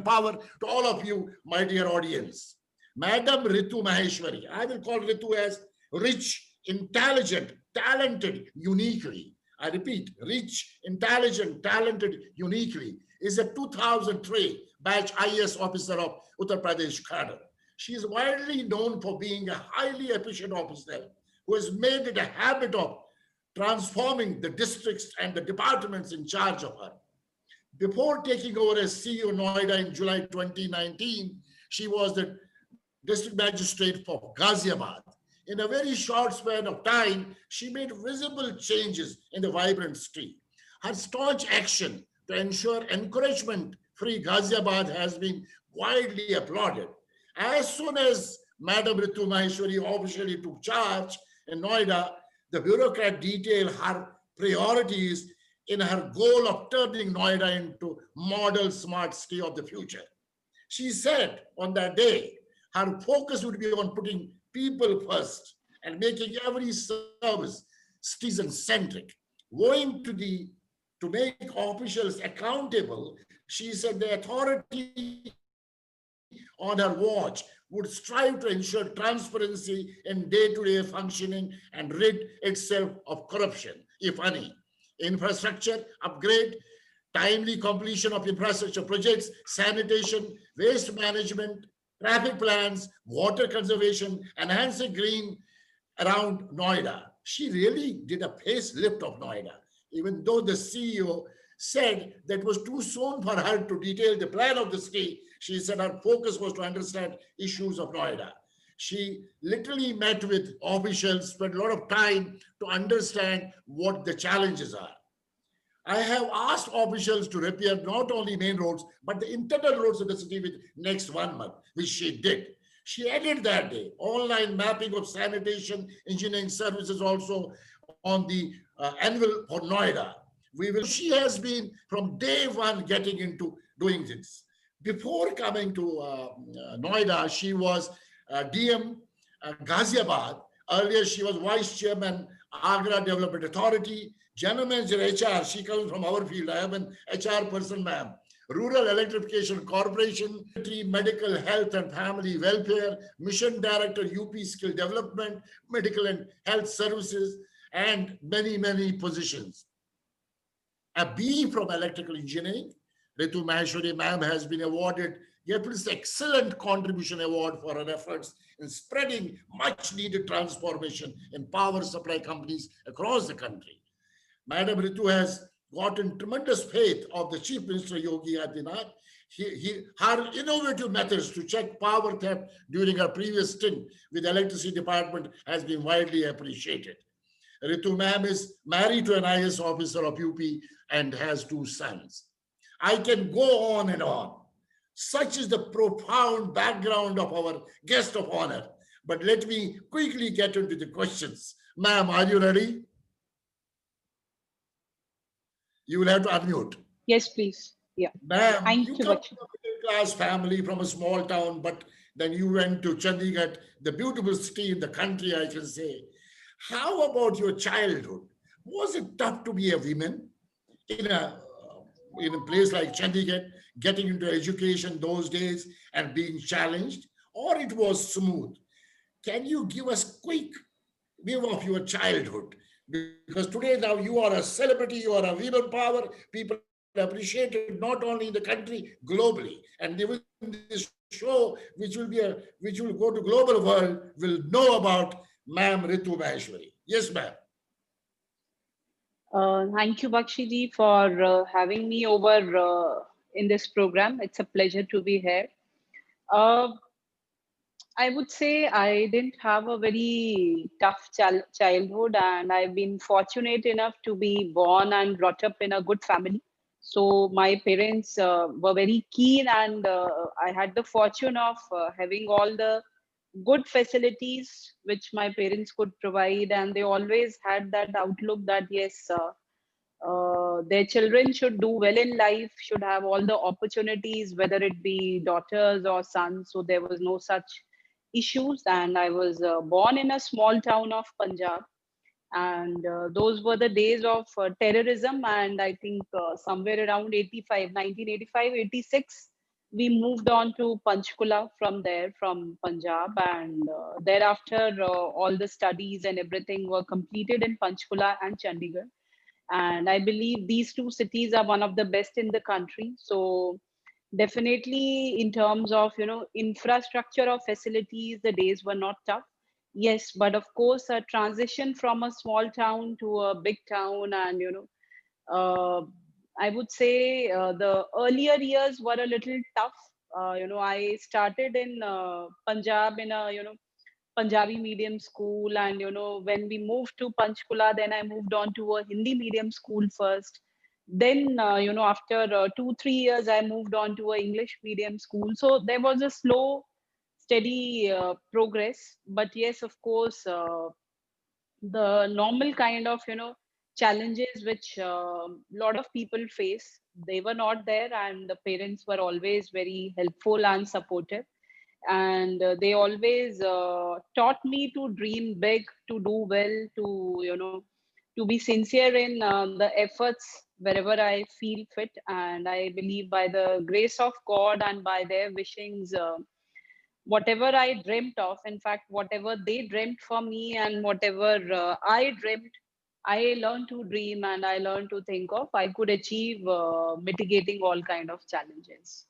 power to all of you, my dear audience. Madam Ritu Maheshwari, I will call Ritu as rich, intelligent, talented, uniquely. I repeat, rich, intelligent, talented, uniquely, is a 2003 batch IAS officer of Uttar Pradesh cadre. She is widely known for being a highly efficient officer who has made it a habit of transforming the districts and the departments in charge of her. Before taking over as CEO Noida in July 2019, she was the district magistrate for Ghaziabad. In a very short span of time, she made visible changes in the vibrant city. Her staunch action to ensure encouragement-free Ghaziabad has been widely applauded. As soon as Madam Ritu Maheshwari officially took charge in Noida, the bureaucrat detailed her priorities in her goal of turning Noida into model smart city of the future. She said on that day, her focus would be on putting people first and making every service citizen-centric. Owing to make officials accountable, she said the authority on her watch would strive to ensure transparency in day-to-day functioning and rid itself of corruption, if any. Infrastructure upgrade, timely completion of infrastructure projects, sanitation, waste management, traffic plans, water conservation, enhancing green around Noida. She really did a facelift of Noida, even though the CEO said that it was too soon for her to detail the plan of the city. She said her focus was to understand issues of Noida. She literally met with officials, spent a lot of time to understand what the challenges are. I have asked officials to repair not only main roads, but the internal roads of the city with next 1 month, which she did. She added that day online mapping of sanitation, engineering services also on the annual for Noida. She has been from day one getting into doing this. Before coming to Noida, she was DM Ghaziabad. Earlier, she was vice chairman Agra Development Authority, general manager HR. She comes from our field. I am an HR person, ma'am. Rural Electrification Corporation, Medical Health and Family Welfare, Mission Director, UP Skill Development, Medical and Health Services, and many, many positions. A B from Electrical Engineering. Ritu Maheshwari ma'am has been awarded Gaple's Excellent Contribution Award for her efforts in spreading much needed transformation in power supply companies across the country. Madam Ritu has gotten tremendous faith of the Chief Minister Yogi Adityanath. Her innovative methods to check power theft during her previous stint with the Electricity Department has been widely appreciated. Ritu ma'am is married to an IAS officer of UP and has 2 sons. I can go on and on. Such is the profound background of our guest of honor. But let me quickly get into the questions. Ma'am, are you ready? You will have to unmute. Yes, please. Yeah. Ma'am, you come from a middle-class family from a small town, but then you went to Chandigarh, the beautiful city in the country, I can say. How about your childhood? Was it tough to be a woman in a place like Chandigarh, getting into education those days and being challenged, or it was smooth? Can you give us quick view of your childhood? Because today now you are a celebrity, you are a women power, people appreciate it not only in the country, globally. And even this show, which will go to global world, will know about Ma'am Ritu Maheshwari. Yes, ma'am. Thank you, Bakshi for having me over in this program. It's a pleasure to be here. I would say I didn't have a very tough childhood, and I've been fortunate enough to be born and brought up in a good family. So my parents were very keen, and I had the fortune of having all the good facilities which my parents could provide, and they always had that outlook that yes, their children should do well in life, should have all the opportunities, whether it be daughters or sons. So there was no such issues, and I was born in a small town of Punjab, and those were the days of terrorism, and I think somewhere around 85, 1985, 86, we moved on to Panchkula from there, from Punjab, and thereafter all the studies and everything were completed in Panchkula and Chandigarh. And I believe these two cities are one of the best in the country. So definitely in terms of, infrastructure or facilities, the days were not tough. Yes, but of course, a transition from a small town to a big town, and uh, I would say the earlier years were a little tough. I started in Punjab in a Punjabi medium school, and when we moved to Panchkula, then I moved on to a Hindi medium school first. Then after 2 3 years, I moved on to a English medium school. So there was a slow, steady progress. But yes, of course, the normal kind of challenges which a lot of people face, they were not there, and the parents were always very helpful and supportive, and they always taught me to dream big, to do well, to to be sincere in the efforts wherever I feel fit. And I believe by the grace of God and by their wishings, whatever I dreamt of, in fact, whatever they dreamt for me and whatever I dreamt, I learned to dream and I learned to think of, I could achieve mitigating all kind of challenges.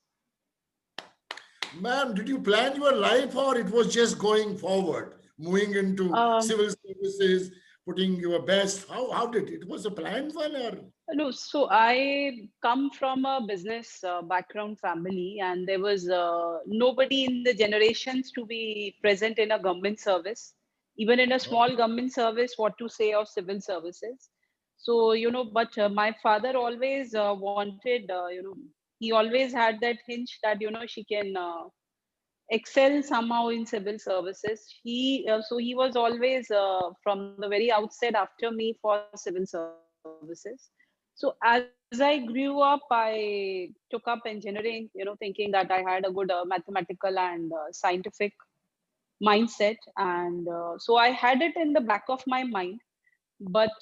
Ma'am, did you plan your life or it was just going forward, moving into Um, civil services, putting your best? How did it? Was a planned one or? No, so I come from a business background family, and there was nobody in the generations to be present in a government service, even in a Oh, small government service, what to say of civil services. So, but my father always wanted, he always had that hinge that, she can excel somehow in civil services. So he was always from the very outset after me for civil services. So as I grew up, I took up engineering, thinking that I had a good mathematical and scientific mindset, and so I had it in the back of my mind. But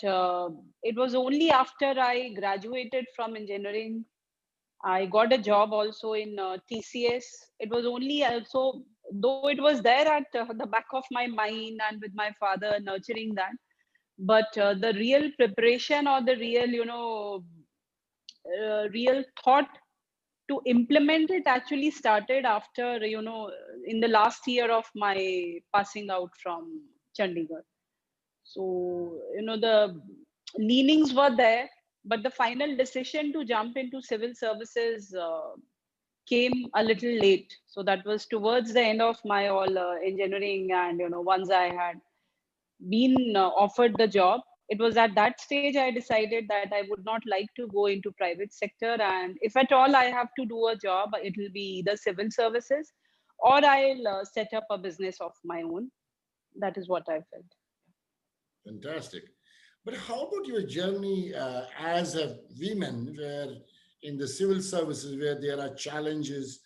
it was only after I graduated from engineering, I got a job also in TCS. It was only also, though it was there at the back of my mind and with my father nurturing that, but the real preparation or the real, real thought to implement it actually started after, in the last year of my passing out from Chandigarh. So, the leanings were there, but the final decision to jump into civil services came a little late. So that was towards the end of my all engineering, and once I had been offered the job, it was at that stage I decided that I would not like to go into private sector, and if at all I have to do a job, it will be either civil services or I'll set up a business of my own. That is what I felt. fantastic. But how about your journey as a woman, where in the civil services, where there are challenges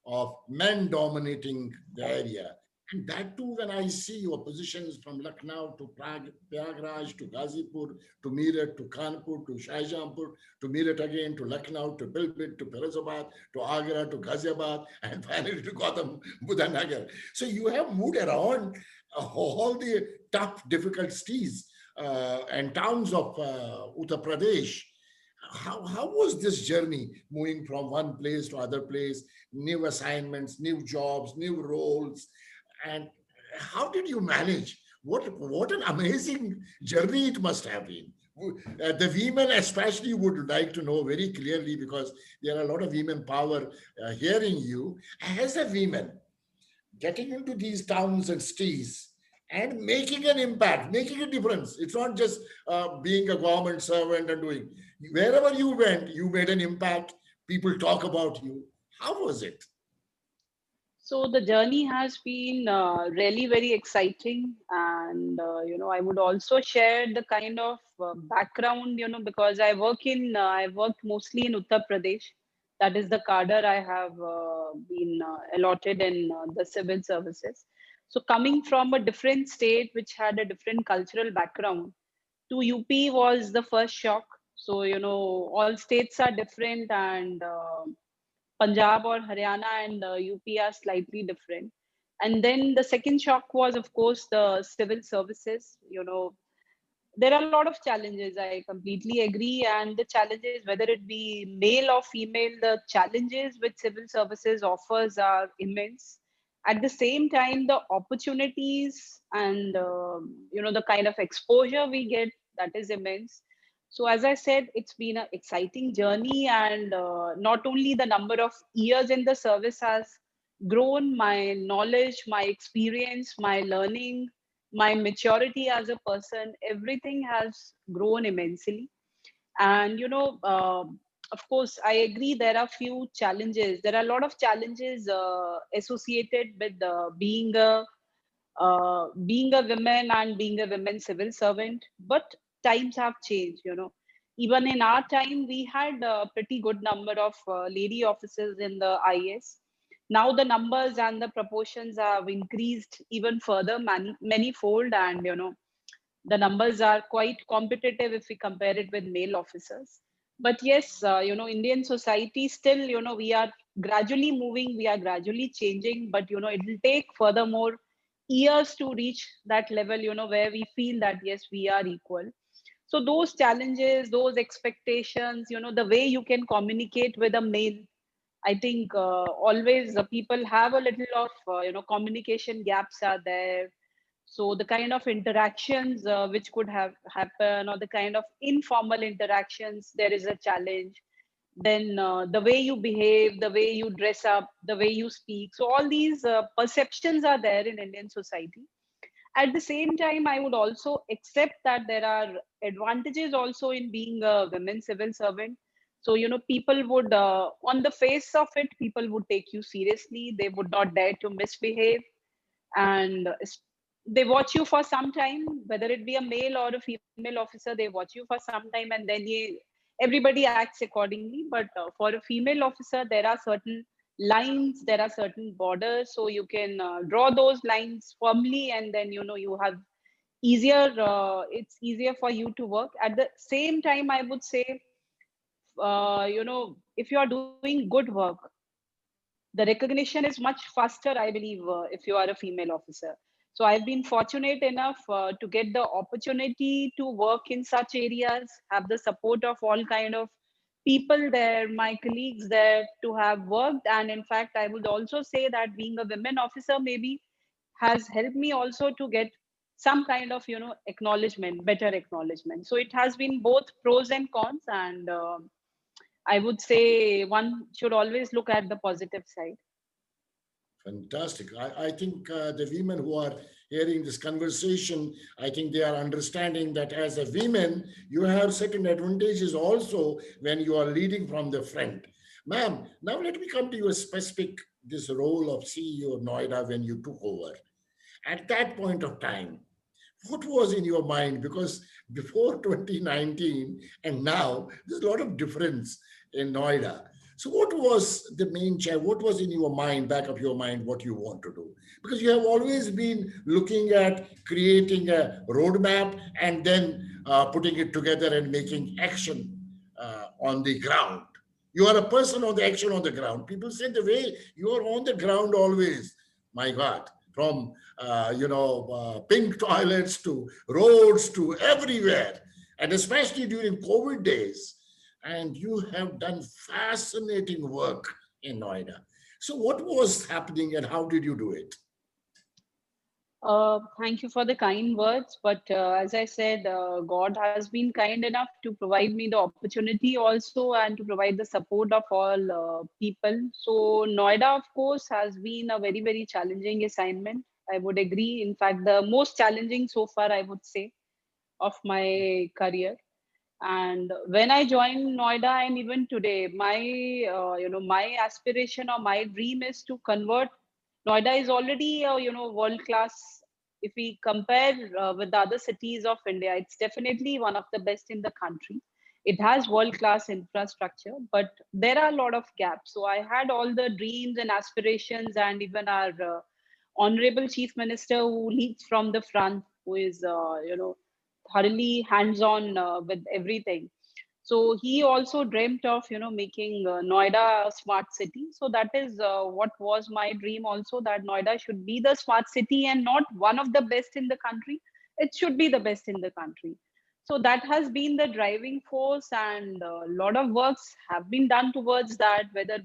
of men dominating the area? And that too, when I see your positions from Lucknow to Prayagraj to Ghazipur to Meerut to Kanpur to Shahjahanpur to Meerut again to Lucknow to Pilbit to Firozabad to Agra to Ghaziabad and finally to Gautam Buddha Nagar. So you have moved around all the tough, difficult cities and towns of Uttar Pradesh. How was this journey moving from one place to other place, new assignments, new jobs, new roles, and how did you manage? What an amazing journey it must have been. The women especially would like to know very clearly because there are a lot of women power hearing you. As a woman, getting into these towns and cities and making an impact, making a difference. It's not just being a government servant and doing. Wherever you went, you made an impact. People talk about you. How was it? So the journey has been really very exciting, and I would also share the kind of background, because I worked mostly in Uttar Pradesh. That is the cadre I have been allotted in the civil services. So coming from a different state which had a different cultural background to UP was the first shock. So all states are different, and Punjab or Haryana and UP are slightly different. And then the second shock was, of course, the civil services. There are a lot of challenges. I completely agree. And the challenges, whether it be male or female, the challenges which civil services offers are immense. At the same time, the opportunities and the kind of exposure we get, that is immense. So as I said, it's been an exciting journey, and not only the number of years in the service has grown, my knowledge, my experience, my learning, my maturity as a person, everything has grown immensely. And of course, I agree, there are few challenges. There are a lot of challenges associated with being a woman and being a women civil servant. But times have changed. Even in our time, we had a pretty good number of lady officers in the IS. Now the numbers and the proportions have increased even further, many fold, and the numbers are quite competitive if we compare it with male officers. But yes, Indian society still, we are gradually moving, we are gradually changing, but it will take furthermore years to reach that level, where we feel that yes, we are equal. So those challenges, those expectations, the way you can communicate with a male, I think always people have a little of communication gaps are there. So the kind of interactions which could have happen, or the kind of informal interactions, there is a challenge. Then the way you behave, the way you dress up, the way you speak. So all these perceptions are there in Indian society. At the same time, I would also accept that there are advantages also in being a women civil servant. So people would on the face of it, people would take you seriously, they would not dare to misbehave. And they watch you for some time, whether it be a male or a female officer, they watch you for some time, and then everybody acts accordingly. But for a female officer, there are certain lines, there are certain borders, so you can draw those lines firmly, and then you have easier it's easier for you to work. At the same time, I would say, if you are doing good work, the recognition is much faster, I believe, if you are a female officer. So I've been fortunate enough to get the opportunity to work in such areas, have the support of all kind of people there, my colleagues there, to have worked. And in fact, I would also say that being a women officer maybe has helped me also to get some kind of acknowledgement, better acknowledgement. So it has been both pros and cons, and I would say one should always look at the positive side. Fantastic. I think the women who are hearing this conversation, I think they are understanding that as a woman, you have certain advantages also when you are leading from the front. Ma'am, now let me come to your specific, this role of CEO of Noida when you took over. At that point of time, what was in your mind? Because before 2019 and now, there's a lot of difference in Noida. So, what was the main challenge? What was in your mind, back of your mind, what you want to do? Because you have always been looking at creating a roadmap and then putting it together and making action on the ground. You are a person on the action on the ground. People say the way you are on the ground always. My God, from pink toilets to roads to everywhere, and especially during COVID days. And you have done fascinating work in Noida. So, what was happening and how did you do it? Thank you for the kind words. But as I said, God has been kind enough to provide me the opportunity also, and to provide the support of all people. So, Noida, of course, has been a very, very challenging assignment. I would agree. In fact, the most challenging so far, I would say, of my career. And when I joined Noida, and even today, my aspiration or my dream is to convert. Noida is already world class. If we compare with the other cities of India, it's definitely one of the best in the country. It has world class infrastructure, but there are a lot of gaps. So I had all the dreams and aspirations, and even our honorable chief minister, who leads from the front, who is thoroughly hands on with everything. So he also dreamt of, making Noida a smart city. So that is what was my dream also, that Noida should be the smart city and not one of the best in the country. It should be the best in the country. So that has been the driving force, and a lot of works have been done towards that, whether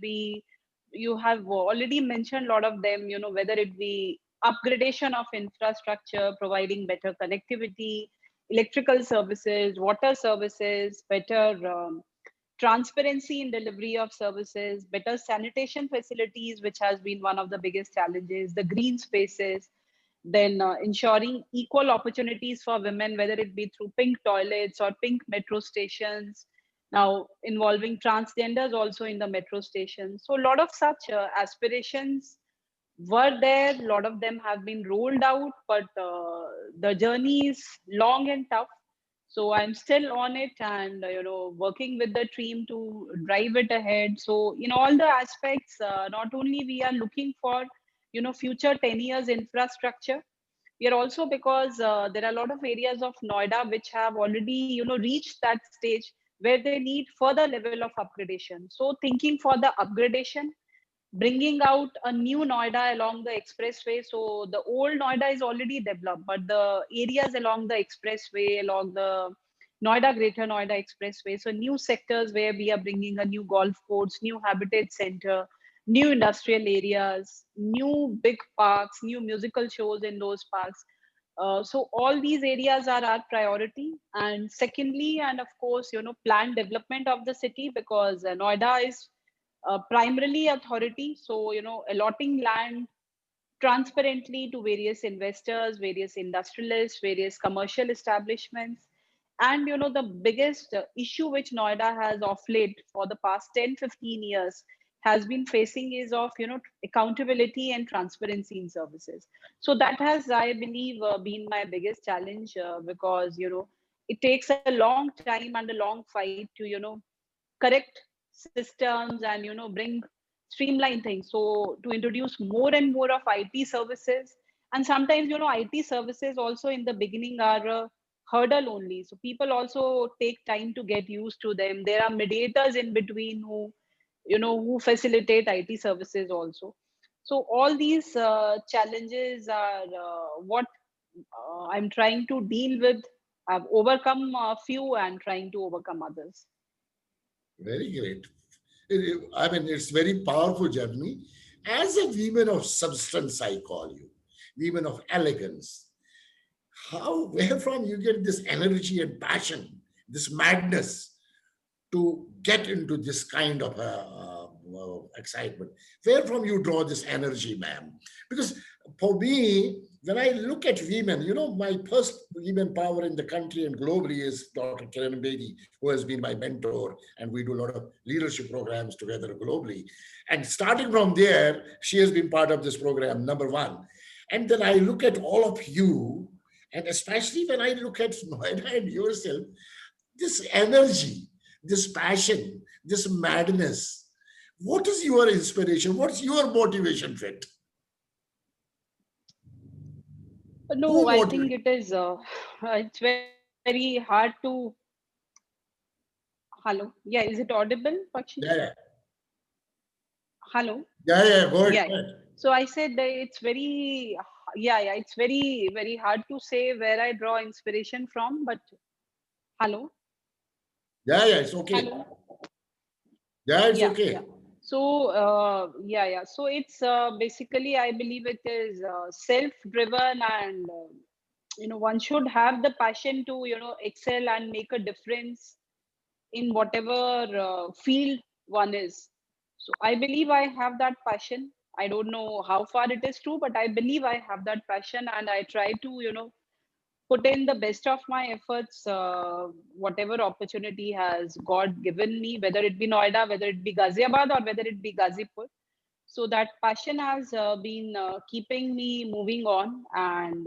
you have already mentioned a lot of them, whether it be upgradation of infrastructure, providing better connectivity, electrical services, water services, better transparency in delivery of services, better sanitation facilities, which has been one of the biggest challenges, the green spaces, then ensuring equal opportunities for women, whether it be through pink toilets or pink metro stations, now involving transgenders also in the metro stations. So a lot of such aspirations were there. A lot of them have been rolled out, but the journey is long and tough. So I'm still on it, and working with the team to drive it ahead. So in all the aspects, not only we are looking for future 10 years infrastructure, we are also, because there are a lot of areas of Noida which have already reached that stage where they need further level of upgradation. So thinking for the upgradation, bringing out a new Noida along the expressway. So the old Noida is already developed, but the areas along the expressway, along the Noida Greater Noida Expressway, so new sectors where we are bringing a new golf course, new habitat center, new industrial areas, new big parks, new musical shows in those parks. So all these areas are our priority. And secondly, and of course, planned development of the city, because Noida is primarily authority. So, allotting land transparently to various investors, various industrialists, various commercial establishments. And, the biggest issue which Noida has of late for the past 10, 15 years has been facing is of, accountability and transparency in services. So that has, I believe, been my biggest challenge, because, it takes a long time and a long fight to, correct systems and bring streamline things, so to introduce more and more of IT services. And sometimes IT services also in the beginning are a hurdle only, so people also take time to get used to them. There are mediators in between who facilitate IT services also. So all these challenges are what I'm trying to deal with. I've overcome a few and trying to overcome others. Very great. I mean, it's very powerful journey. As a woman of substance, I call you, women of elegance. Where from you get this energy and passion, this madness to get into this kind of excitement? Where from you draw this energy, ma'am? Because for me, when I look at women, my first women power in the country and globally is Dr. Kiran Bedi, who has been my mentor, and we do a lot of leadership programs together globally. And starting from there, she has been part of this program, number one. And then I look at all of you, and especially when I look at Noida and yourself, this energy, this passion, this madness. What is your inspiration? What's your motivation, Fit? No, Who I think motivates? it is. It's very hard to. Hello. Yeah, is it audible, Pakshi? Yeah, yeah, Hello. yeah. Go ahead, Yeah, go yeah. ahead. So I said that it's very, yeah, yeah. It's very, very hard to say where I draw inspiration from. But hello, Yeah, yeah, it's okay. hello. Yeah, it's Yeah, yeah. okay. So yeah, yeah. So it's basically, I believe it is self-driven, and one should have the passion to excel and make a difference in whatever field one is. So I believe I have that passion. I don't know how far it is true, but I believe I have that passion, and I try to put in the best of my efforts, whatever opportunity has God given me, whether it be Noida, whether it be Ghaziabad, or whether it be Ghazipur. So that passion has been keeping me moving on. And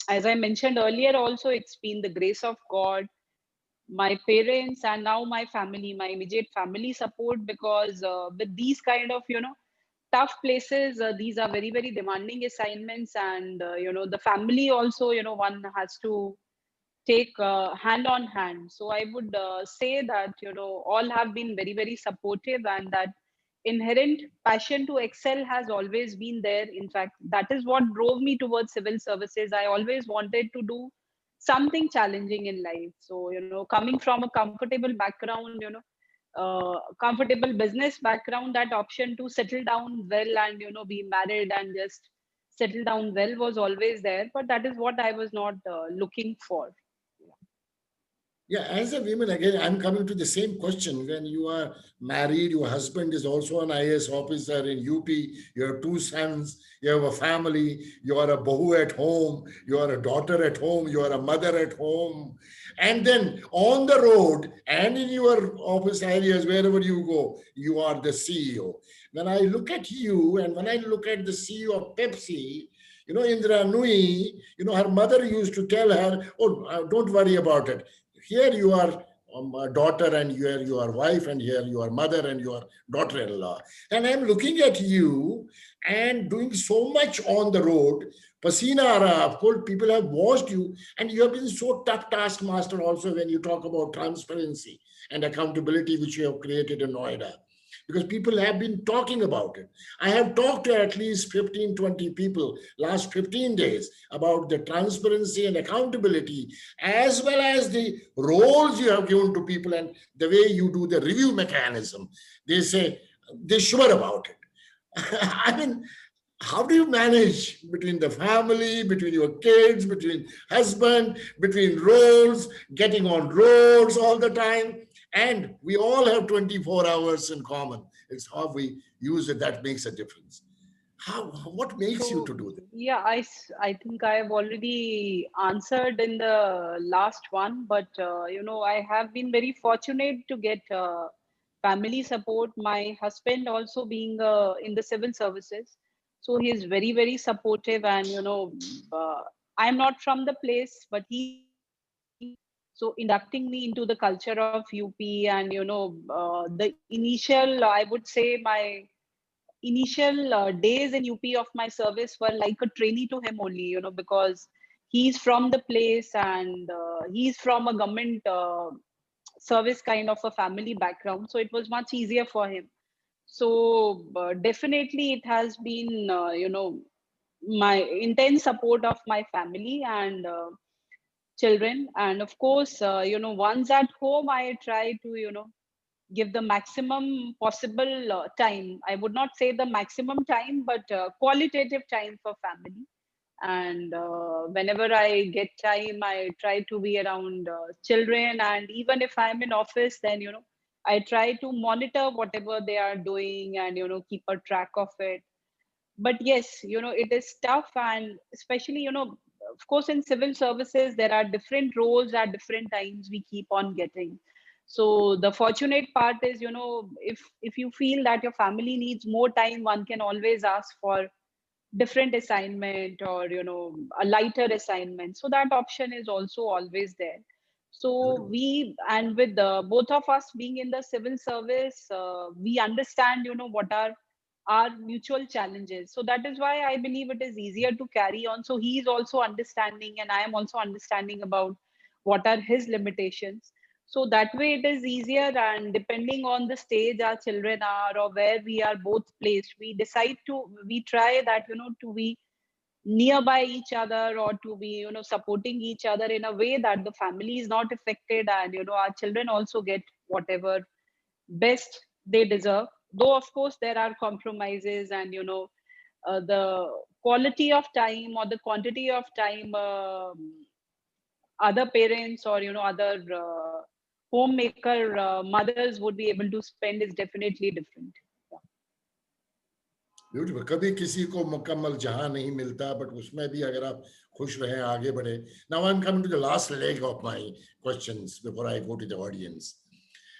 as I mentioned earlier, also, it's been the grace of God, my parents, and now my family, my immediate family support, because with these kind of tough places, these are very, very demanding assignments. And the family also, one has to take hand on hand. So I would say that, all have been very, very supportive, and that inherent passion to excel has always been there. In fact, that is what drove me towards civil services. I always wanted to do something challenging in life. So, coming from a comfortable background, comfortable business background, that option to settle down well and, be married and just settle down well was always there. But that is what I was not looking for. Yeah, as a woman, again, I'm coming to the same question. When you are married, your husband is also an IAS officer in UP, you have two sons, you have a family, you are a bahu at home, you are a daughter at home, you are a mother at home. And then on the road and in your office areas, wherever you go, you are the CEO. When I look at you and when I look at the CEO of Pepsi, Indra Nui, her mother used to tell her, oh, don't worry about it. Here you are a daughter, and here you are wife, and here you are mother, and you are daughter-in-law. And I'm looking at you and doing so much on the road. Pasina Ara, of course, people have watched you, and you have been so tough taskmaster also when you talk about transparency and accountability, which you have created in Noida, because people have been talking about it. I have talked to at least 15, 20 people last 15 days about the transparency and accountability, as well as the roles you have given to people and the way you do the review mechanism. They say they're sure about it. I mean, how do you manage between the family, between your kids, between husband, between roles, getting on roads all the time? And we all have 24 hours in common. It's how we use it that makes a difference. What makes you So to do that? yeah, I think I have already answered in the last one, but I have been very fortunate to get family support. My husband also being in the civil services, so he is very, very supportive, and I'm not from the place, but he, so inducting me into the culture of UP, and the initial, I would say, my initial days in UP of my service were like a trainee to him only, because he's from the place, and he's from a government service kind of a family background. So it was much easier for him. So definitely it has been, my intense support of my family and children. And of course, once at home, I try to, give the maximum possible time. I would not say the maximum time, but qualitative time for family. And whenever I get time, I try to be around children. And even if I'm in office, then, I try to monitor whatever they are doing and, keep a track of it. But yes, it is tough. And especially, of course, in civil services, there are different roles at different times we keep on getting. So the fortunate part is, if you feel that your family needs more time, one can always ask for different assignment, or a lighter assignment. So that option is also always there. So we, and with both of us being in the civil service, we understand, what are our mutual challenges. So that is why I believe it is easier to carry on. So he is also understanding, and I am also understanding about what are his limitations. So that way it is easier. And depending on the stage our children are, or where we are both placed, we try that, to be nearby each other, or to be, supporting each other in a way that the family is not affected, and our children also get whatever best they deserve. Though of course there are compromises, and the quality of time or the quantity of time other parents, or other homemaker mothers would be able to spend is definitely different. Beautiful. कभी किसी को मुकम्मल जहां नहीं मिलता, but उसमें भी अगर आप खुश रहें, आगे बढ़े. Now I'm coming to the last leg of my questions before I go to the audience.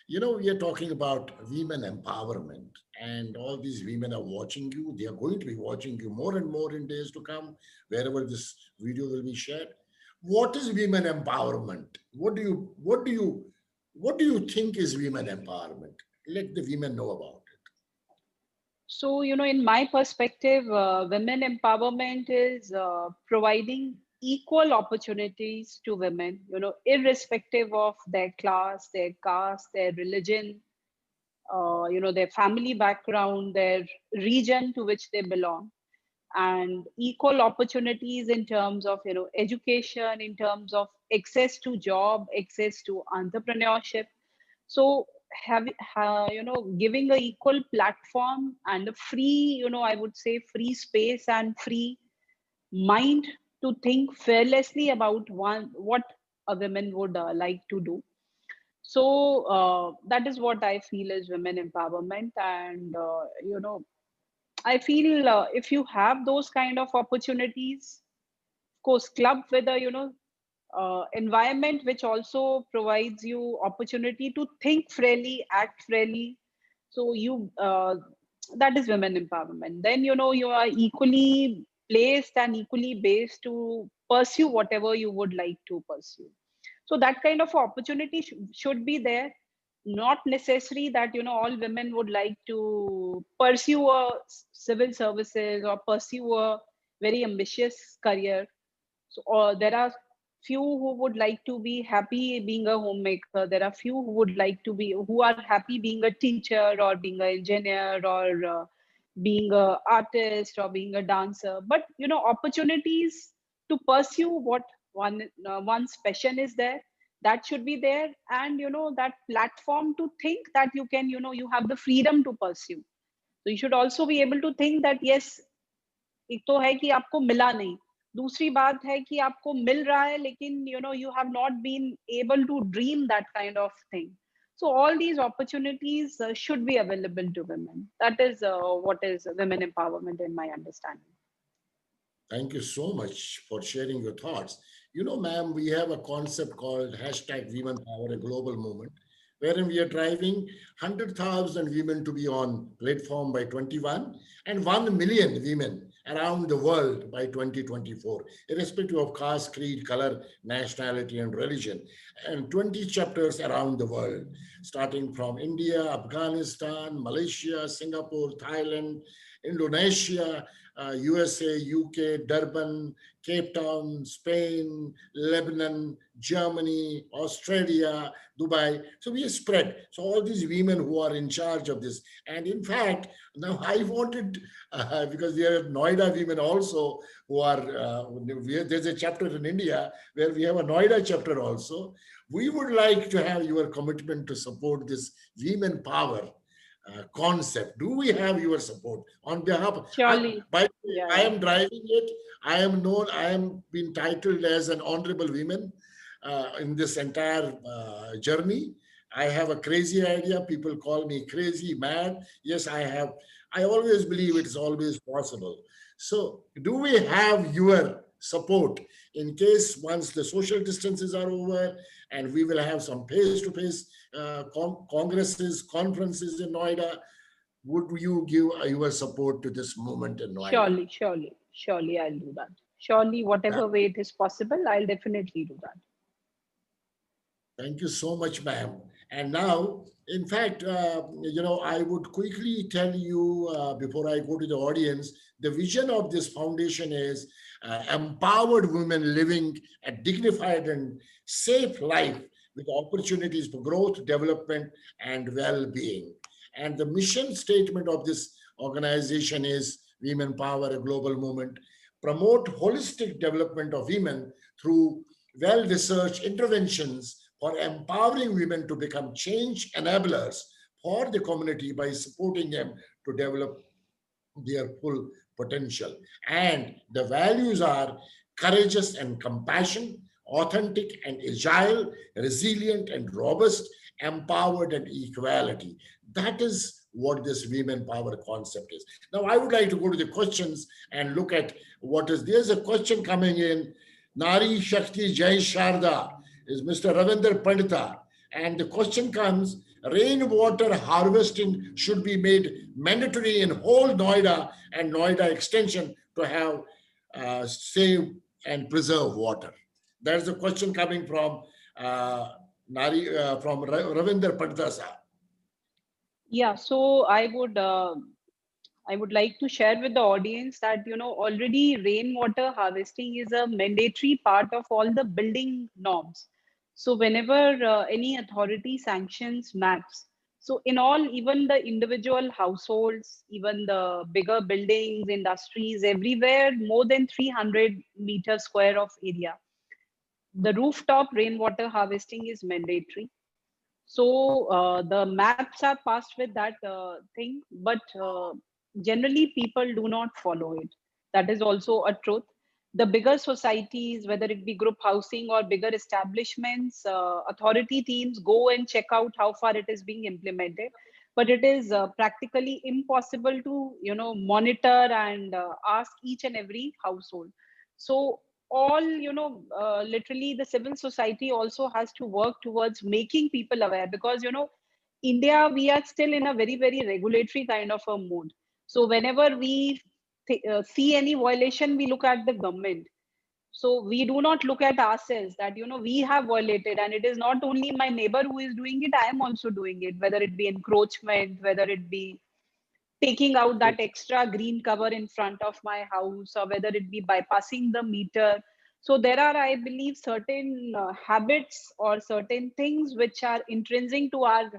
We are talking about women empowerment, and all these women are watching you. They are going to be watching you more and more in days to come, wherever this video will be shared. What is women empowerment? What do you think is women empowerment? Let the women know about it. So, in my perspective, women empowerment is providing equal opportunities to women, irrespective of their class, their caste, their religion, their family background, their region to which they belong, and equal opportunities in terms of, education, in terms of access to job, access to entrepreneurship. So giving a equal platform and a free, I would say free space and free mind to think fearlessly about what a woman would like to do. So that is what I feel is women empowerment. And I feel if you have those kind of opportunities, of course, club with a environment which also provides you opportunity to think freely, act freely. So that is women empowerment. Then you are equally placed and equally based to pursue whatever you would like to pursue. So that kind of opportunity should be there. Not necessary that all women would like to pursue a civil services or pursue a very ambitious career. So, or there are few who would like to be happy being a homemaker. There are few who are happy being a teacher or being an engineer or being a artist or being a dancer. But opportunities to pursue what one's passion is there, that should be there. And that platform to think that you can, you have the freedom to pursue. So you should also be able to think that yes, एक तो है कि आपको मिला नहीं, दूसरी बात है कि आपको मिल रहा है लेकिन you have not been able to dream that kind of thing. So all these opportunities should be available to women. That is what is women empowerment in my understanding. Thank you so much for sharing your thoughts. Ma'am, we have a concept called hashtag Women Power, a global movement, wherein we are driving 100,000 women to be on platform by 21 and 1 million women around the world by 2024, irrespective of caste, creed, color, nationality, and religion, and 20 chapters around the world, starting from India, Afghanistan, Malaysia, Singapore, Thailand, Indonesia, USA, UK, Durban, Cape Town, Spain, Lebanon, Germany, Australia, Dubai. So we are spread. So all these women who are in charge of this. And in fact, now I wanted, because we are Noida women also who are, there's a chapter in India where we have a Noida chapter also. We would like to have your commitment to support this women power concept. Do we have your support on behalf of, Surely. by the way, Yeah, I am driving it. I am being titled as an honorable woman in this entire journey. I have a crazy idea. People call me crazy, mad. Yes, I have. I always believe it is always possible. So do we have your support in case once the social distances are over and we will have some face-to-face congresses, conferences in Noida, would you give your support to this movement in Noida? Surely I'll do that. Surely, whatever way it is possible, I'll definitely do that. Thank you so much, ma'am. And now, in fact, I would quickly tell you before I go to the audience, the vision of this foundation is empowered women living a dignified and safe life with opportunities for growth, development, and well-being. And the mission statement of this organization is Women Power, a global movement, promote holistic development of women through well-researched interventions for empowering women to become change enablers for the community by supporting them to develop their full potential. And the values are courageous and compassion, authentic and agile, resilient and robust, empowered and equality. That is what this women power concept is. Now, I would like to go to the questions and look at what is. There's a question coming in. Nari Shakti Jai Sharda is Mr. Ravindra Pandita. And the question comes, rainwater harvesting should be made mandatory in whole Noida and Noida extension to have save and preserve water. There's a question coming from Ravindra Pandita. Yeah, so I I would like to share with the audience that, already rainwater harvesting is a mandatory part of all the building norms. So whenever any authority sanctions maps, so in all, even the individual households, even the bigger buildings, industries, everywhere, more than 300 meters square of area, the rooftop rainwater harvesting is mandatory. So the maps are passed with that thing, but generally people do not follow it. That is also a truth. The bigger societies, whether it be group housing or bigger establishments, authority teams go and check out how far it is being implemented. But it is practically impossible to, monitor and ask each and every household. So all, literally the civil society also has to work towards making people aware, because India, we are still in a very, very regulatory kind of a mode. So whenever we see any violation, we look at the government. So we do not look at ourselves that, we have violated, and it is not only my neighbor who is doing it, I am also doing it, whether it be encroachment, whether it be taking out that extra green cover in front of my house, or whether it be bypassing the meter. So there are, I believe, certain habits or certain things which are intrinsic to our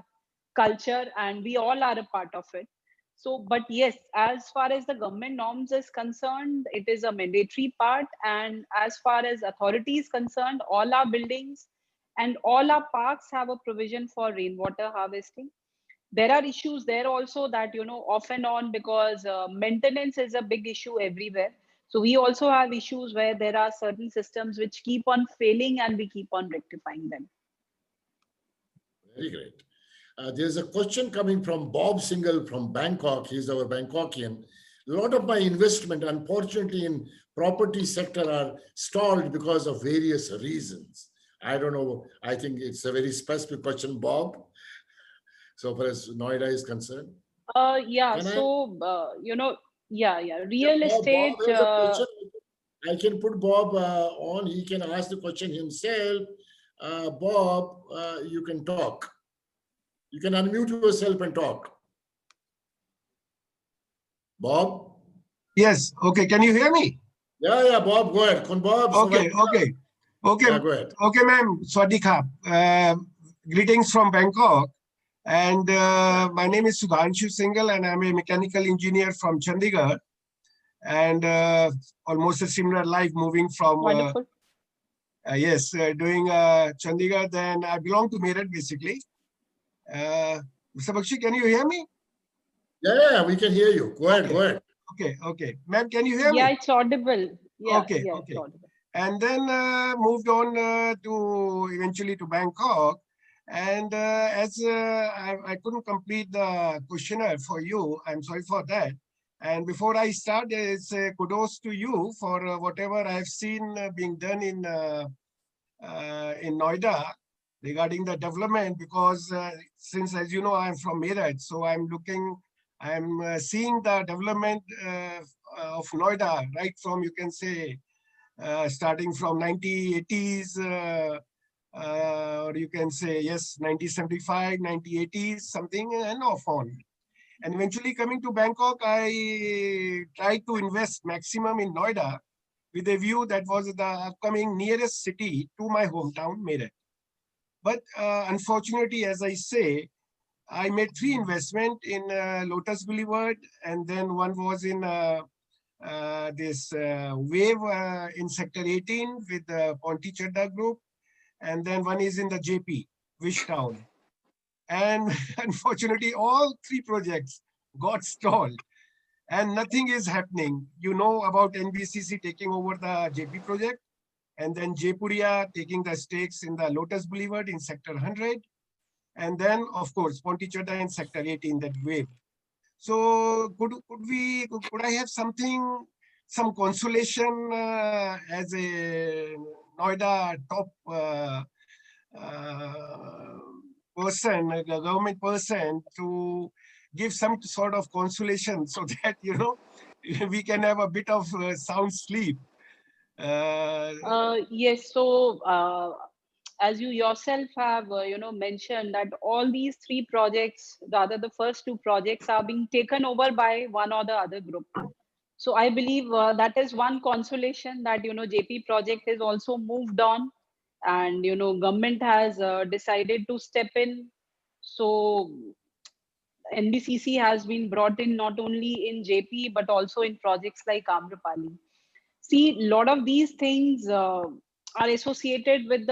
culture, and we all are a part of it. So, but yes, as far as the government norms is concerned, it is a mandatory part. And as far as authority is concerned, all our buildings and all our parks have a provision for rainwater harvesting. There are issues there also that, off and on, because maintenance is a big issue everywhere. So we also have issues where there are certain systems which keep on failing, and we keep on rectifying them. Very great. There's a question coming from Bob Singhal from Bangkok. He's our Bangkokian. A lot of my investment, unfortunately, in property sector are stalled because of various reasons. I don't know. I think it's a very specific question, Bob, so far as Noida is concerned. Yeah. Can I? So, yeah. Real Bob estate. has a question. I can put Bob on. He can ask the question himself. Bob, you can talk. You can unmute yourself and talk. Bob? Yes. Okay. Can you hear me? Yeah, Bob, go ahead. Bob. Okay. Yeah, go ahead. Okay, ma'am. Sawasdee Krap. Greetings from Bangkok. And my name is Sudhanshu Singhal, and I'm a mechanical engineer from Chandigarh. And almost a similar life, moving from Wonderful. doing Chandigarh. Then I belong to Meerut, basically. Mr. Bakshi, can you hear me? Yeah, we can hear you. Go ahead. Okay. Ma'am, can you hear me? Yeah, it's audible. Yeah, Okay. It's audible. And then moved on to eventually to Bangkok. And as I couldn't complete the questionnaire for you, I'm sorry for that. And before I start, it's kudos to you for whatever I've seen being done in Noida regarding the development, because since, as you know, I'm from Meerut, so I'm seeing the development of Noida, right from, you can say, starting from 1980s, or you can say, yes, 1975, 1980s, something, and off on. And eventually coming to Bangkok, I tried to invest maximum in Noida with a view that was the upcoming nearest city to my hometown, Meerut. But unfortunately, as I say, I made 3 investments in Lotus Boulevard, and then one was in this wave in Sector 18 with the Ponti Chadda Group, and then one is in the JP, Wish Town. And unfortunately, all 3 projects got stalled and nothing is happening. You know about NBCC taking over the JP project, and then Jaipuria taking the stakes in the Lotus Boulevard in Sector 100. And then, of course, Ponti Chadda in Sector 18, that wave. So could I have some consolation as a Noida top person, a government person, to give some sort of consolation so that, we can have a bit of sound sleep? Yes. So as you yourself have, mentioned that all these three projects, rather the first two projects, are being taken over by one or the other group. So I believe that is one consolation that, JP project has also moved on, and, government has decided to step in. So NBCC has been brought in not only in JP, but also in projects like Amrapali. See, a lot of these things are associated with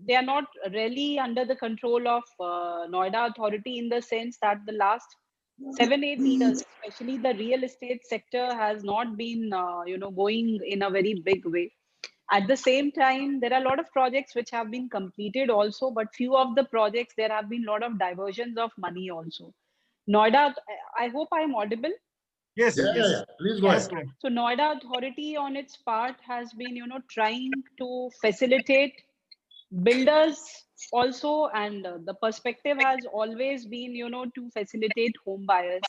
they are not really under the control of Noida Authority, in the sense that the last 7-8 years, especially the real estate sector, has not been, going in a very big way. At the same time, there are a lot of projects which have been completed also, but few of the projects, there have been a lot of diversions of money also. Noida, I hope I am audible. Yes, Yeah, yes, please go yes, ahead. ma'am. So Noida Authority on its part has been, trying to facilitate builders also, and the perspective has always been, to facilitate home buyers.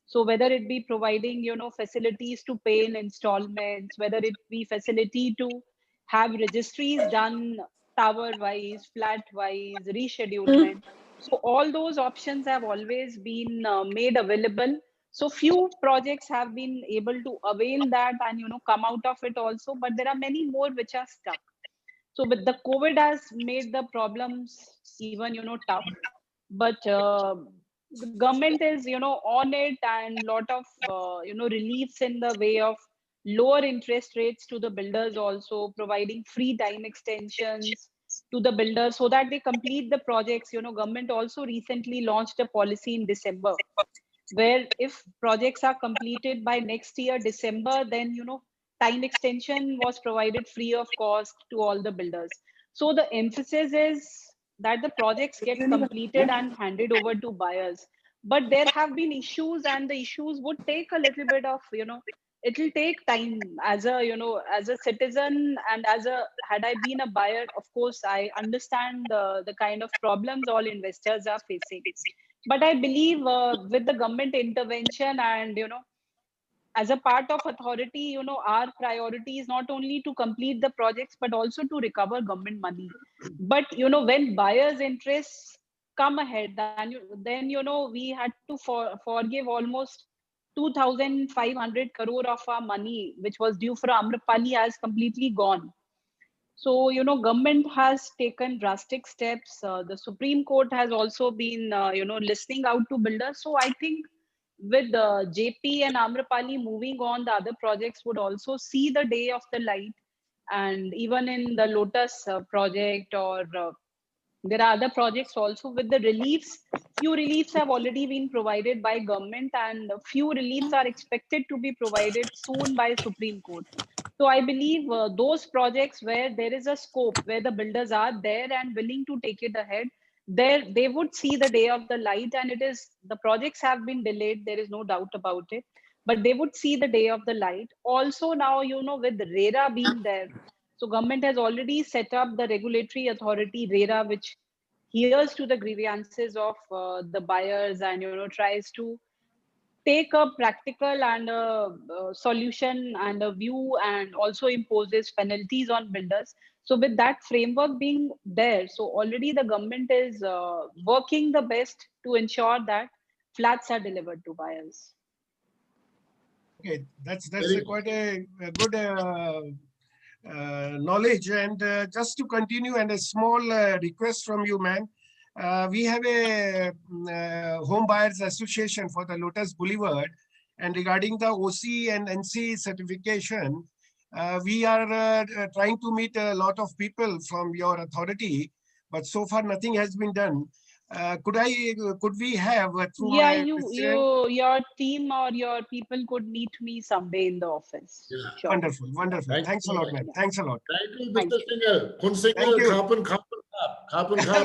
So whether it be providing, facilities to pay in installments, whether it be facility to have registries done tower wise, flat wise, reschedulement. So all those options have always been made available. So few projects have been able to avail that and, come out of it also, but there are many more which are stuck. So with the COVID has made the problems even, tough, but the government is, on it, and lot of, reliefs in the way of lower interest rates to the builders, also providing free time extensions to the builders so that they complete the projects. Government also recently launched a policy in December, where if projects are completed by next year December, then, time extension was provided free of cost to all the builders. So the emphasis is that the projects get completed and handed over to buyers. But there have been issues, and the issues would take a little bit of, it will take time. As a, as a citizen, and as a, had I been a buyer, of course I understand the kind of problems all investors are facing. But I believe with the government intervention, and, as a part of authority, our priority is not only to complete the projects, but also to recover government money. But, when buyers' interests come ahead, then, we had to forgive almost 2,500 crore of our money, which was due for Amrapali, has completely gone. So, government has taken drastic steps. The Supreme Court has also been, listening out to builders. So I think with JP and Amrapali moving on, the other projects would also see the day of the light. And even in the Lotus project, or there are other projects also with the reliefs. Few reliefs have already been provided by government, and few reliefs are expected to be provided soon by Supreme Court. So I believe those projects where there is a scope, where the builders are there and willing to take it ahead, there they would see the day of the light. And it is, the projects have been delayed, there is no doubt about it, but they would see the day of the light. Also now, with RERA being there, so government has already set up the regulatory authority RERA, which hears to the grievances of the buyers, and, tries to take a practical and a solution and a view, and also imposes penalties on builders. So with that framework being there, so already the government is working the best to ensure that flats are delivered to buyers. Okay, that's Very- quite a good knowledge. And just to continue, and a small request from you, ma'am. We have a home buyers association for the Lotus Boulevard, and regarding the OC and NC certification, we are trying to meet a lot of people from your authority, but so far nothing has been done. Could we have through Yeah, my president? your team or your people could meet me someday in the office. Yeah. Sure. Wonderful, wonderful. Thank Thanks a you. lot, ma'am. Thanks a lot. Thank you, Thank Mr. Singhal. Kun Singhal, you. Kapun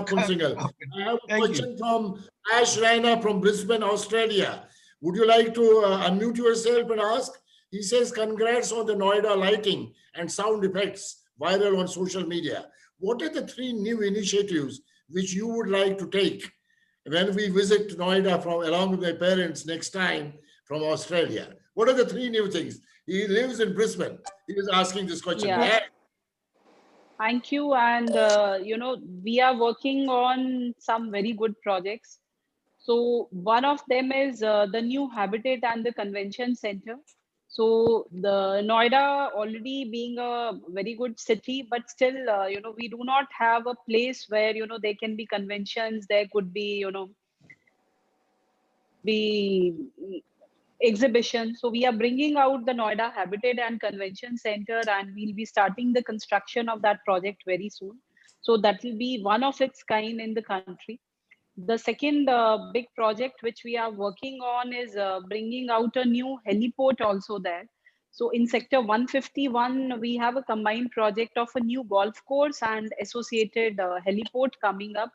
Kun Singhal. I have a Thank you. question from Ash Raina from Brisbane, Australia. Would you like to unmute yourself and ask? He says, congrats on the Noida lighting and sound effects viral on social media. What are the 3 new initiatives which you would like to take when we visit Noida along with my parents next time from Australia? What are the 3 new things? He lives in Brisbane. He is asking this question. Yeah. Thank you. And, we are working on some very good projects. So one of them is the new Habitat and the Convention Center. So the Noida already being a very good city, but still, we do not have a place where, there can be conventions, there could be, exhibition. So we are bringing out the Noida Habitat and Convention Center, and we'll be starting the construction of that project very soon. So that will be one of its kind in the country. The second big project which we are working on is bringing out a new heliport also there. So in sector 151, we have a combined project of a new golf course and associated heliport coming up.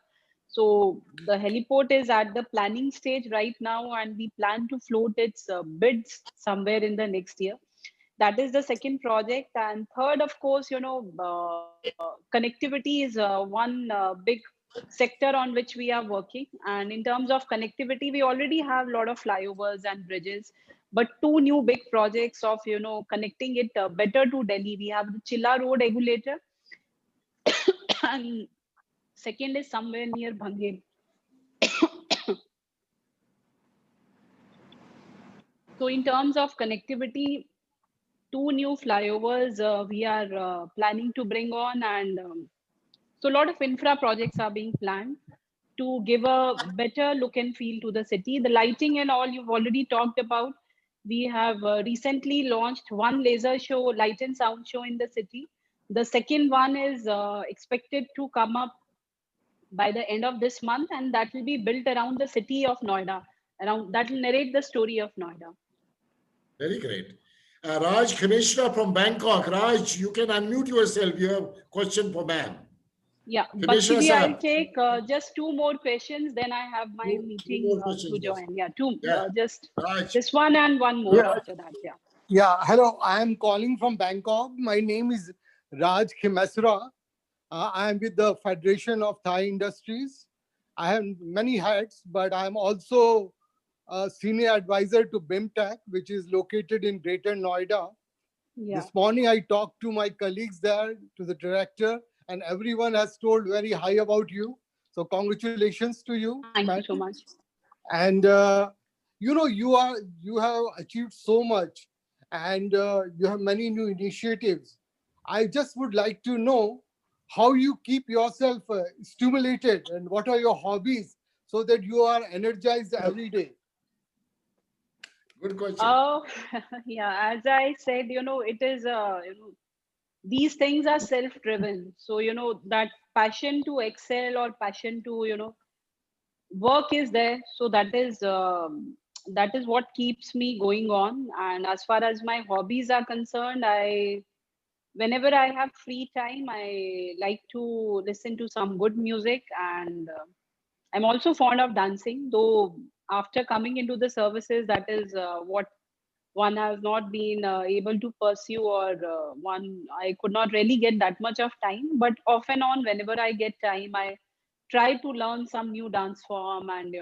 So the heliport is at the planning stage right now, and we plan to float its bids somewhere in the next year. That is the second project. And third, of course, connectivity is one big sector on which we are working. And in terms of connectivity, we already have a lot of flyovers and bridges, but two new big projects of connecting it better to Delhi. We have the Chilla Road regulator, and second is somewhere near Bhangel. So in terms of connectivity, two new flyovers we are planning to bring on, and so a lot of infra projects are being planned to give a better look and feel to the city. The lighting and all you've already talked about. We have recently launched one laser show, light and sound show in the city. The second one is expected to come up by the end of this month, and that will be built around the city of Noida. Around that will narrate the story of Noida. Very great. Raj Khaneshra from Bangkok. Raj, you can unmute yourself. You have question for ma'am. Yeah, Khaneshra Bakshi, I'll sir. take just two more questions. Then I have my Two meeting more to questions, yes. join. Yeah, two. Yeah. Just Raj. this one and one more Yeah. after that. Yeah. Yeah, hello. I am calling from Bangkok. My name is Raj Khimesra. I am with the Federation of Thai Industries. I have many hats, but I am also a senior advisor to BIMTech, which is located in Greater Noida. Yeah. This morning, I talked to my colleagues there, to the director, and everyone has told very high about you. So congratulations to you. Thank you Matt. so much. And you have achieved so much, and you have many new initiatives. I just would like to know how you keep yourself stimulated and what are your hobbies so that you are energized every day. Good question. Oh, yeah. As I said, it is, these things are self-driven. So, that passion to excel or passion to, work is there. So that is what keeps me going on. And as far as my hobbies are concerned, whenever I have free time, I like to listen to some good music, and I'm also fond of dancing, though after coming into the services, that is what one has not been able to pursue, or I could not really get that much of time. But off and on, whenever I get time, I try to learn some new dance form, and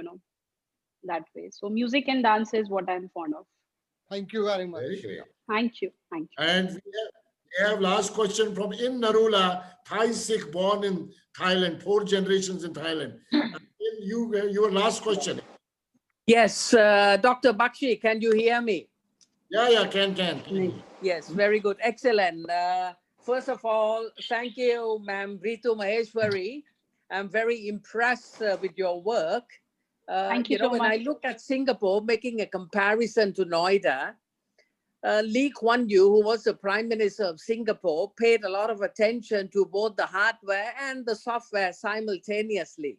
that way. So music and dance is what I'm fond of. Thank you very much. Very great. Thank you. Thank you. And we have last question from In Narula, Thai Sikh, born in Thailand, 4 generations in Thailand. Your last question. Yes, Dr. Bakshi, can you hear me? Yeah, can. Yes, very good. Excellent. First of all, thank you, Ma'am Ritu Maheshwari. I'm very impressed with your work. Thank you so when much. I look at Singapore, making a comparison to Noida, Lee Kuan Yew, who was the Prime Minister of Singapore, paid a lot of attention to both the hardware and the software simultaneously.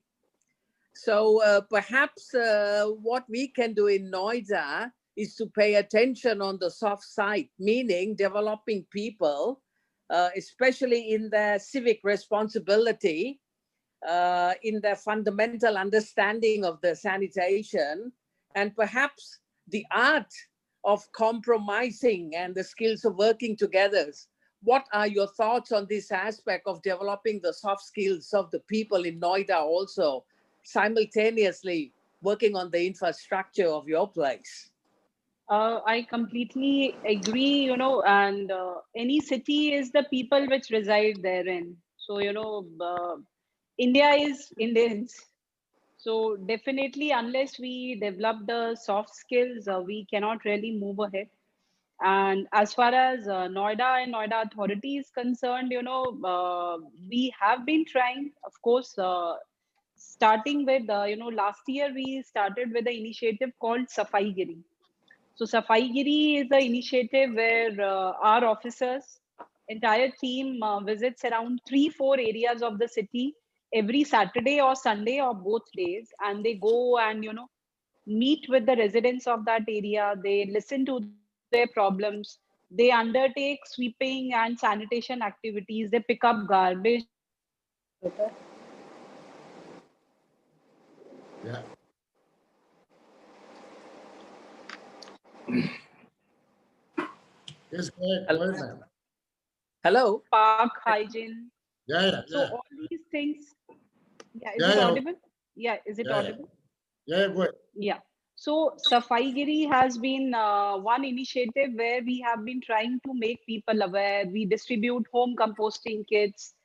So perhaps what we can do in Noida is to pay attention on the soft side, meaning developing people, especially in their civic responsibility, in their fundamental understanding of the sanitation, and perhaps the art of compromising and the skills of working together. What are your thoughts on this aspect of developing the soft skills of the people in Noida also, simultaneously working on the infrastructure of your place? I completely agree, and any city is the people which reside therein. So, India is Indians. So definitely, unless we develop the soft skills, we cannot really move ahead. And as far as Noida and Noida Authority is concerned, we have been trying, of course, starting with, last year we started with an initiative called Safai Giri. So Safai Giri is the initiative where our officers, entire team visits around 3-4 areas of the city every Saturday or Sunday or both days, and they go and meet with the residents of that area. They listen to their problems. They undertake sweeping and sanitation activities. They pick up garbage. Yeah. Yes, go ahead, ma'am. Hello. Park hygiene. Yeah. So all these things. Yeah, is Yeah, it yeah. audible? Yeah, is it Yeah, yeah. audible? Yeah, go ahead. Yeah. So Safai Giri has been one initiative where we have been trying to make people aware. We distribute home composting kits.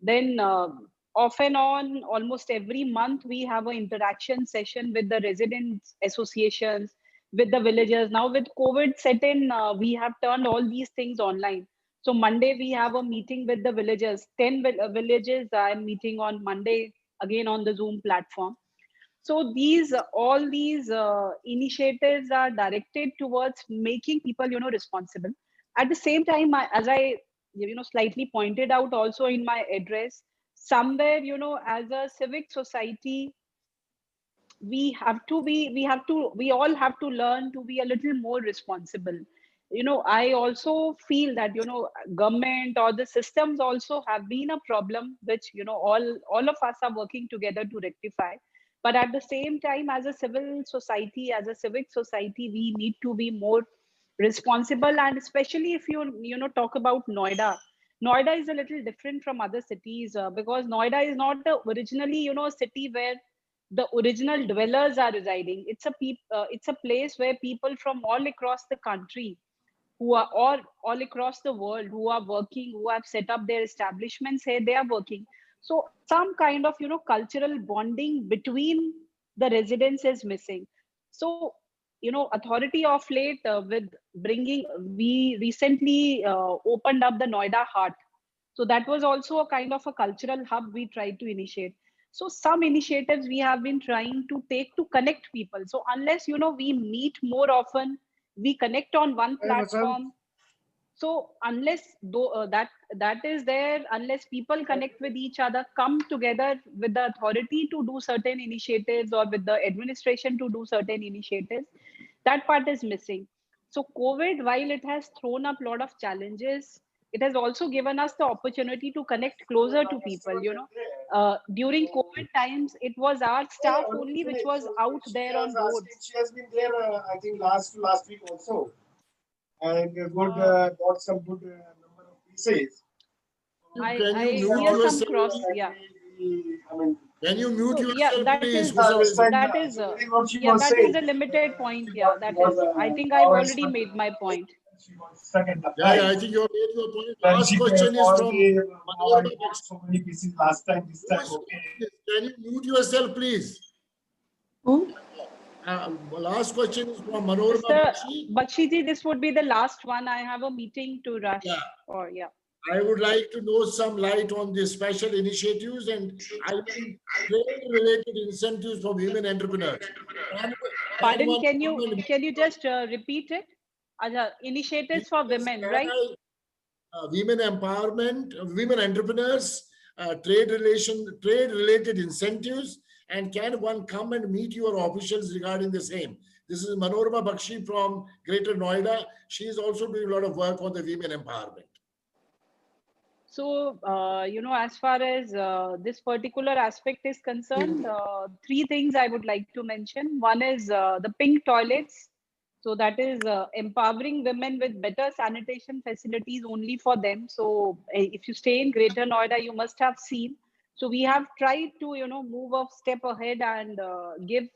Then off and on, almost every month, we have an interaction session with the residents associations, with the villagers. Now with COVID set in, we have turned all these things online. So Monday, we have a meeting with the villagers. 10 villages I'm meeting on Monday, again on the Zoom platform. So all these initiatives are directed towards making people responsible. At the same time, as I slightly pointed out also in my address, somewhere as a civic society, we all have to learn to be a little more responsible. I also feel that government or the systems also have been a problem, which all of us are working together to rectify. But at the same time, as a civil society, as a civic society, we need to be more responsible. And especially if you talk about Noida is a little different from other cities, because Noida is not originally a city where the original dwellers are residing. It's a place where people from all across the country, who are all across the world, who are working, who have set up their establishments here, they are working. So some kind of cultural bonding between the residents is missing. So authority of late, with bringing we recently opened up the Noida Heart. So that was also a kind of a cultural hub we tried to initiate. So some initiatives we have been trying to take to connect people. So unless we meet more often, we connect on one Hey, Vasant. platform. So unless that is there, unless people connect with each other, come together with the authority to do certain initiatives or with the administration to do certain initiatives, that part is missing. So COVID, while it has thrown up a lot of challenges, it has also given us the opportunity to connect closer to people. During COVID times, it was our staff only which was out there on roads. She has been there, I think last week also, and got some good number of pieces. Can you I mute hear some yourself? cross. Yeah. I mean, Can you mute So yeah, yourself, that please? is Whoever is that is so that is what she yeah, was that is saying. a limited point. She Yeah, got, that got is. I think I've power already structure. made my point. She got stuck at the Yeah, price. I think you have made your point. Then Last she question is from I Manorama got Bakshi. so many pieces last time. This Who time, is okay. this? Can you mute yourself, please? Who? Last question is from Manorama Mr. Bakshi. Bakshiji, this would be the last one. I have a meeting to rush. Yeah. Or yeah. I would like to know some light on the special initiatives and I mean trade-related incentives for women entrepreneurs. Pardon, one can comment- you just repeat it? Initiatives for Yes, women, can right? women empowerment, women entrepreneurs, trade-related incentives, and can one come and meet your officials regarding the same? This is Manorama Bakshi from Greater Noida. She is also doing a lot of work on the women empowerment. So, as far as this particular aspect is concerned, three things I would like to mention. One is the pink toilets. So that is empowering women with better sanitation facilities only for them. So if you stay in Greater Noida, you must have seen. So we have tried to, move a step ahead and give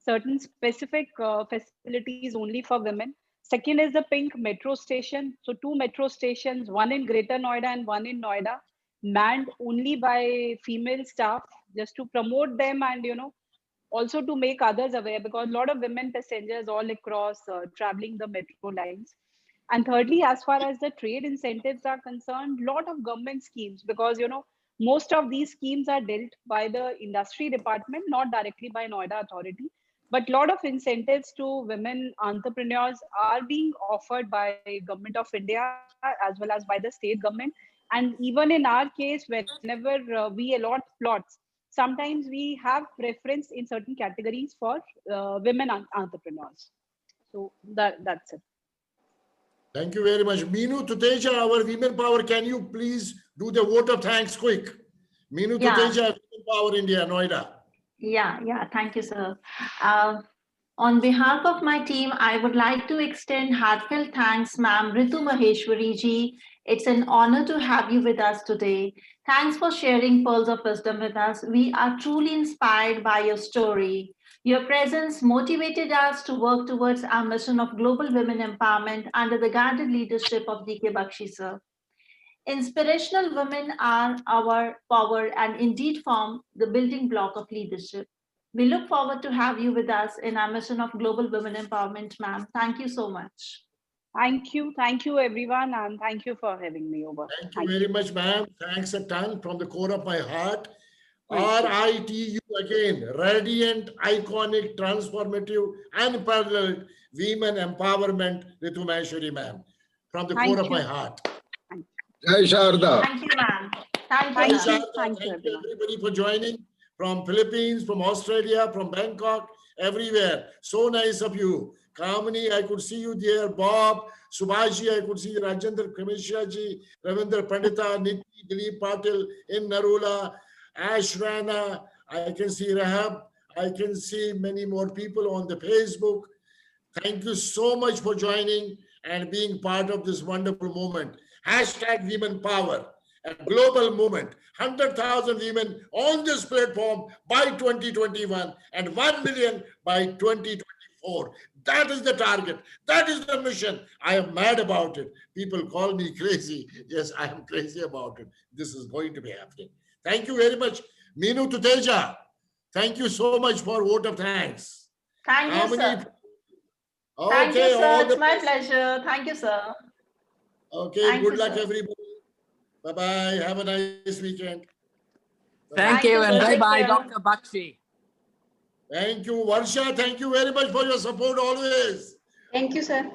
certain specific facilities only for women. Second is the pink metro station. So two metro stations, one in Greater Noida and one in Noida, manned only by female staff, just to promote them and, also to make others aware, because a lot of women passengers all across traveling the metro lines. And thirdly, as far as the trade incentives are concerned, lot of government schemes, because most of these schemes are dealt by the industry department, not directly by Noida Authority. But lot of incentives to women entrepreneurs are being offered by Government of India as well as by the state government. And even in our case, whenever we allot plots, sometimes we have preference in certain categories for women entrepreneurs. So that's it. Thank you very much. Meenu Tuteja, our Women Power, can you please do the vote of thanks quick? Meenu Yeah. Tuteja, Women Power India, Noida. Yeah, thank you, sir. On behalf of my team, I would like to extend heartfelt thanks, Ma'am Ritu Maheshwari ji. It's an honor to have you with us today. Thanks for sharing pearls of wisdom with us. We are truly inspired by your story. Your presence motivated us to work towards our mission of global women empowerment under the guided leadership of D.K. Bakshi, sir. Inspirational women are our power and indeed form the building block of leadership. We look forward to have you with us in our mission of global women empowerment, ma'am. Thank you so much. Thank you everyone, and thank you for having me over. Thank you very much, ma'am. Thanks a ton from the core of my heart. RITU again, radiant, iconic, transformative, unparalleled women empowerment, Ritu Maheshwari, ma'am. From the core of my heart. Jai Sharda. Thank you, ma'am. Thank Thank you, you. ma'am. Thank Thank you, you everyone. everybody for joining from Philippines, from Australia, from Bangkok, everywhere. So nice of you. Kamini, I could see you there. Bob, Subhashi, I could see Rajendra Kamishya ji, Ravindra Pandita, Niti, Dilip Patil, in Narula, Ashwana, I can see Rahab, I can see many more people on the Facebook. Thank you so much for joining and being part of this wonderful movement. Hashtag Women Power, a global movement. 100,000 women on this platform by 2021 and 1 million by 2024. That is the target. That is the mission. I am mad about it. People call me crazy. Yes, I am crazy about it. This is going to be happening. Thank you very much. Meenu Tuteja, thank you so much for vote of thanks. Thank How you, many- sir. Thank you, Okay, sir. all the It's my best. pleasure. Thank you, sir. Okay, Thank good you, luck, sir. everybody. Bye-bye. Have a nice weekend. Thank Thank you you, and sir. bye Take bye, care. Dr. Bakshi. Thank you, Varsha. Thank you very much for your support always. Thank you, sir.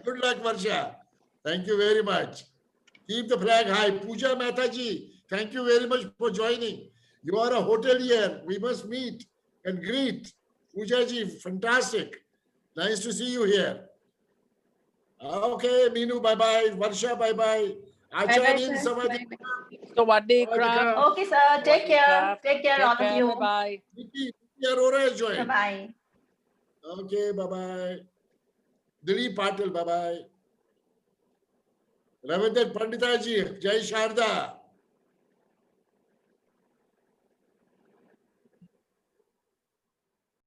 Good luck, Varsha. Thank you very much. Keep the flag high. Pooja Mehtaji, thank you very much for joining. You are a hotelier. We must meet and greet. Pooja ji, fantastic. Nice to see you here. Okay, Meenu, bye-bye. Varsha, bye-bye. Bye-bye, Acharya, sir. Sawadee. Bye-bye. Sawadee krap. Okay, sir. Take care. Take care, all of you. Bye bye. Nikki Arora has joined. Bye-bye. Okay, bye-bye. Dilip Patil, bye-bye. Ravindra Panditaji, Jai Sharda.